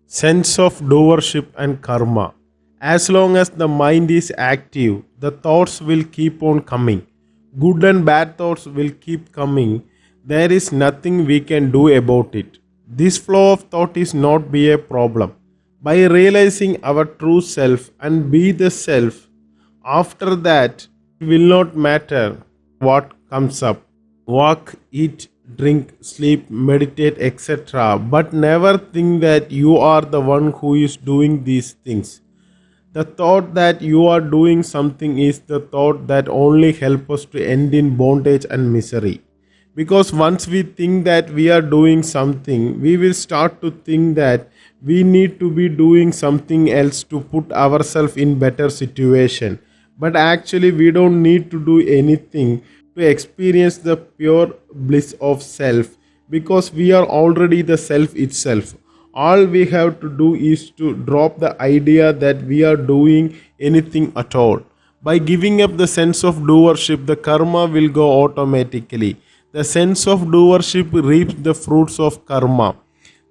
Sense of doership and karma. As long as the mind is active, the thoughts will keep on coming. Good and bad thoughts will keep coming. There is nothing we can do about it. This flow of thought is not be a problem. By realizing our true self and be the self, after that, it will not matter what comes up. Walk, eat, drink, sleep, meditate, etc. But never think that you are the one who is doing these things. The thought that you are doing something is the thought that only helps us to end in bondage and misery. Because once we think that we are doing something, we will start to think that we need to be doing something else to put ourselves in better situation. But actually we don't need to do anything to experience the pure bliss of self, because we are already the self itself. All we have to do is to drop the idea that we are doing anything at all. By giving up the sense of doership, the karma will go automatically. The sense of doership reaps the fruits of karma.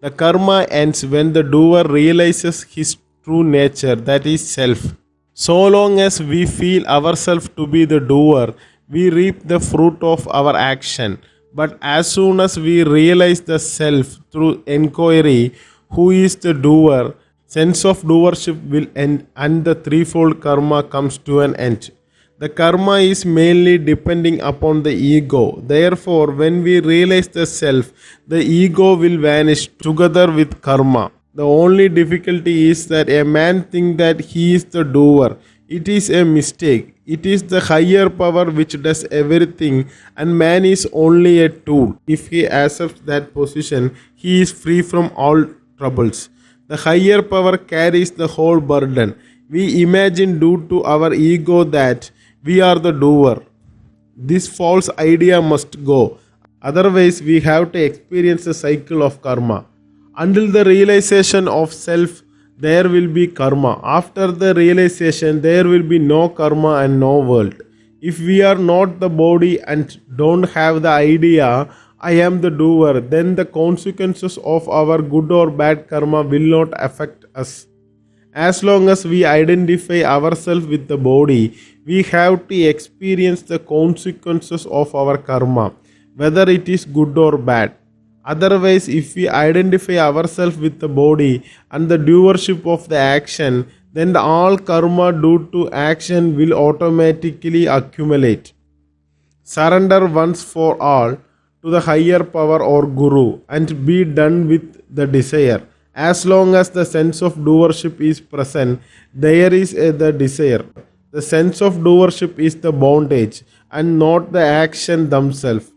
The karma ends when the doer realizes his true nature, that is self. So long as we feel ourselves to be the doer, we reap the fruit of our action. But as soon as we realize the self through inquiry, who is the doer, sense of doership will end and the threefold karma comes to an end. The karma is mainly depending upon the ego. Therefore, when we realize the self, the ego will vanish together with karma. The only difficulty is that a man thinks that he is the doer. It is a mistake. It is the higher power which does everything, and man is only a tool. If he accepts that position, he is free from all troubles. The higher power carries the whole burden. We imagine due to our ego that we are the doer. This false idea must go. Otherwise, we have to experience the cycle of karma. Until the realization of self, there will be karma. After the realization, there will be no karma and no world. If we are not the body and don't have the idea, I am the doer, then the consequences of our good or bad karma will not affect us. As long as we identify ourselves with the body, we have to experience the consequences of our karma, whether it is good or bad. Otherwise, if we identify ourselves with the body and the doership of the action, then the all karma due to action will automatically accumulate. Surrender once for all to the higher power or guru and be done with the desire. As long as the sense of doership is present, there is the desire. The sense of doership is the bondage and not the action themselves.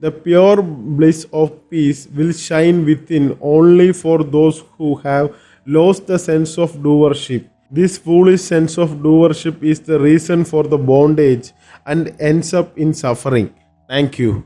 The pure bliss of peace will shine within only for those who have lost the sense of doership. This foolish sense of doership is the reason for the bondage and ends up in suffering. Thank you.